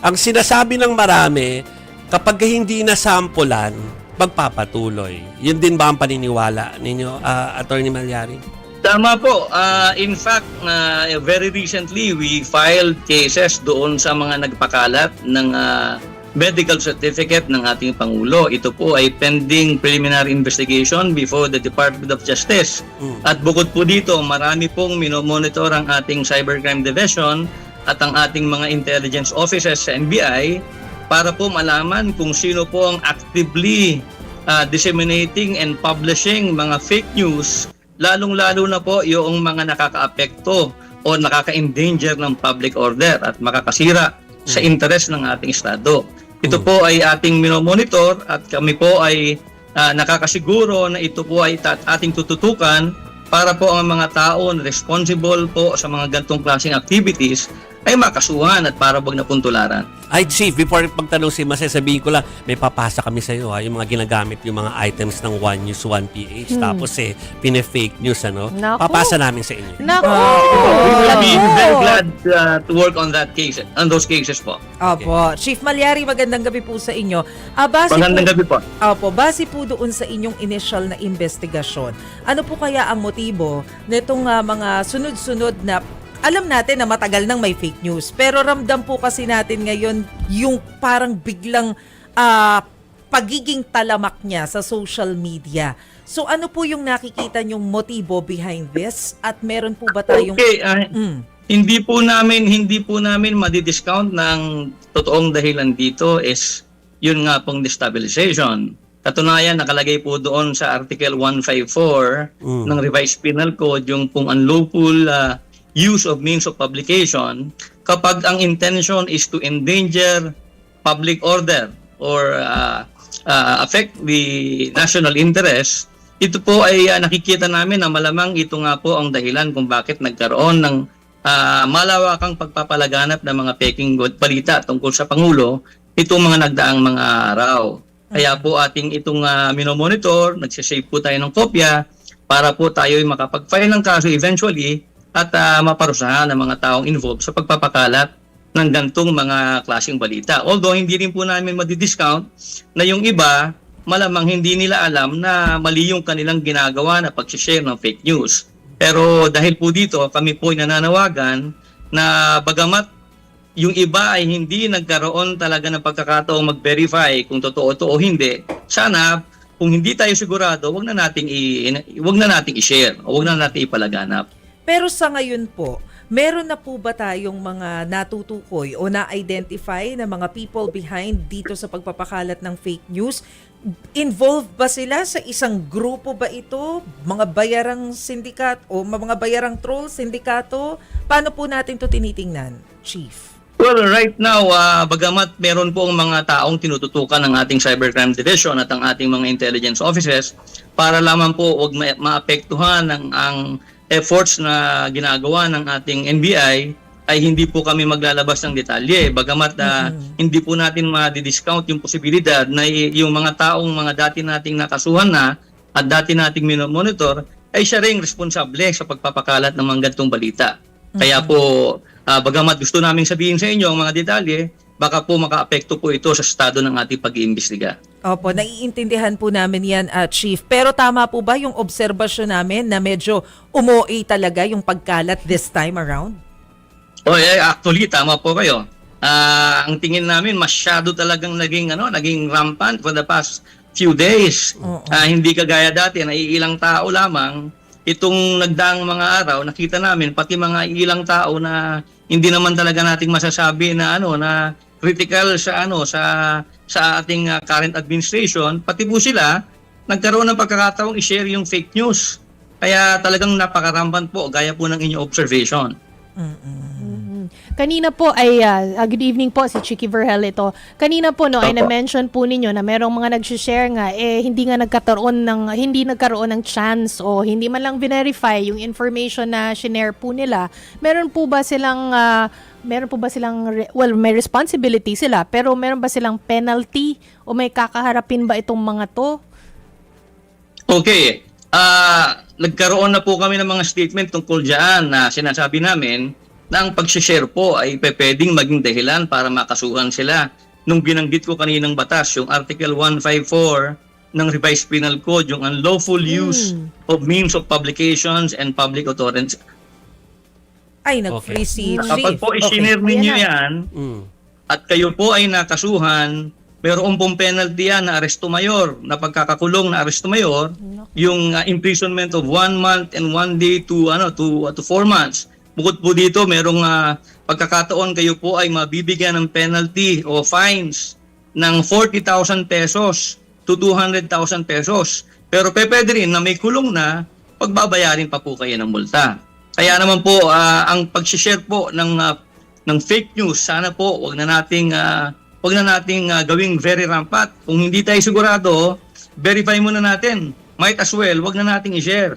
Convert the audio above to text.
Ang sinasabi ng marami, kapag hindi nasampulan, magpapatuloy. Yun din ba ang paniniwala ninyo, Attorney Malyari? Tama po. In fact, very recently, we filed cases doon sa mga nagpakalat ng medical certificate ng ating Pangulo. Ito po ay pending preliminary investigation before the Department of Justice. At bukod po dito, marami pong minomonitor ang ating Cybercrime Division at ang ating mga intelligence officers sa NBI para po malaman kung sino po ang actively disseminating and publishing mga fake news, lalong-lalo na po yung mga nakakaapekto o nakaka-endanger ng public order at makakasira sa interes ng ating Estado. Ito po ay ating minomonitor at kami po ay nakakasiguro na ito po ay ating tututukan para po ang mga tao na responsible po sa mga gantong klaseng activities ay makasuhan at para wag na puntularan. Ay, Chief, before pagtanong si Mas, sabihin ko lang, may papasa kami sa iyo, yung mga ginagamit, yung mga items ng One News, One PH. Tapos pine-fake news, ano? Naku. Papasa namin sa inyo. Nako! We'll be very glad to work on that case, on those cases po. Opo. Chief Malyari, magandang gabi po sa inyo. Magandang gabi po. Opo, base po doon sa inyong initial na investigasyon, ano po kaya ang motibo nitong mga sunod-sunod na alam natin na matagal nang may fake news, pero ramdam po kasi natin ngayon yung parang biglang pagiging talamak niya sa social media. So ano po yung nakikita nyong motibo behind this? At meron po ba tayong... Okay, hindi po namin madi-discount na ang totoong dahilan dito is yun nga pong destabilization. Katunayan, nakalagay po doon sa Article 154 ng Revised Penal Code yung pong unlawful use of means of publication kapag ang intention is to endanger public order or affect the national interest. Ito po ay nakikita namin na malamang ito nga po ang dahilan kung bakit nagkaroon ng malawakang pagpapalaganap ng mga peking balita tungkol sa Pangulo itong mga nagdaang mga araw. Kaya po ating itong minomonitor, nagsisave po tayo ng kopya para po tayo ay makapag-file ng kaso eventually at maparusahan ng mga taong involved sa pagpapakalat ng gantong mga klaseng balita. Although hindi rin po namin madi-discount na yung iba, malamang hindi nila alam na mali yung kanilang ginagawa na pag-share ng fake news. Pero dahil po dito, kami po ay nananawagan na bagamat yung iba ay hindi nagkaroon talaga ng pagkakataong mag-verify kung totoo ito o hindi, sana kung hindi tayo sigurado, wag na nating i-share o wag na nating ipalaganap. Pero sa ngayon po, meron na po ba tayong mga natutukoy o na-identify na mga people behind dito sa pagpapakalat ng fake news? Involved ba sila sa isang grupo ba ito? Mga bayarang sindikat o mga bayarang troll sindikato? Paano po natin to tinitingnan, Chief? Well, right now, bagamat meron po ang mga taong tinututukan ng ating Cybercrime Division at ang ating mga intelligence offices para lamang po wag maapektuhan ang efforts na ginagawa ng ating NBI, ay hindi po kami maglalabas ng detalye. Bagamat hindi po natin ma-discount yung posibilidad na yung mga taong mga dati nating nakasuhan na at dati nating minomonitor ay siya ring responsable sa pagpapakalat ng mga ganitong balita. Kaya po, bagamat gusto namin sabihin sa inyo ang mga detalye, baka po makaapekto po ito sa estado ng ating pag-iimbestiga. Opo, naiintindihan po namin yan, Chief. Pero tama po ba yung obserbasyon namin na medyo umuwi talaga yung pagkalat this time around? Actually, tama po kayo. Ang tingin namin, masyado talagang naging rampant for the past few days. Hindi kagaya dati na iilang tao lamang. Itong nagdaang mga araw, nakita namin pati mga ilang tao na hindi naman talaga nating masasabi na na critical sa ating current administration, pati po sila nagkaroon ng pagkakataong i-share yung fake news. Kaya talagang napakarampan po gaya po ng inyong observation. Kanina po ay, good evening po, si Chicky Vergel ito. Kanina po ay na-mention po ninyo na merong mga nag-share nga, hindi nagkaroon ng chance o hindi man lang verify yung information na shinare po nila. Meron po ba silang, may responsibility sila, pero meron ba silang penalty o may kakaharapin ba itong mga to? Okay. Nagkaroon na po kami ng mga statement tungkol dyan na sinasabi namin na ang pag-share po ay pwedeng maging dahilan para makasuhan sila. Nung binanggit ko kaninang batas, yung Article 154 ng Revised Penal Code, yung unlawful use of means of publications and public utterance. Ay, nag-free si Kapag Chief. po isinare ninyo Ayan yan, Mm. at kayo po ay nakasuhan, meron pong penalty yan na aresto mayor, na pagkakakulong na aresto mayor, yung imprisonment of 1 month and 1 day to 4 months. Bukod po dito, merong pagkakataon kayo po ay mabibigyan ng penalty o fines ng 40,000 pesos to 200,000 pesos. Pero pwede rin na may kulong na, pagbabayarin pa po kayo ng multa. Kaya naman po, ang pag-share po ng fake news, sana po wag na nating gawing very rampant. Kung hindi tayo sigurado, verify muna natin. Might as well, wag na nating i-share.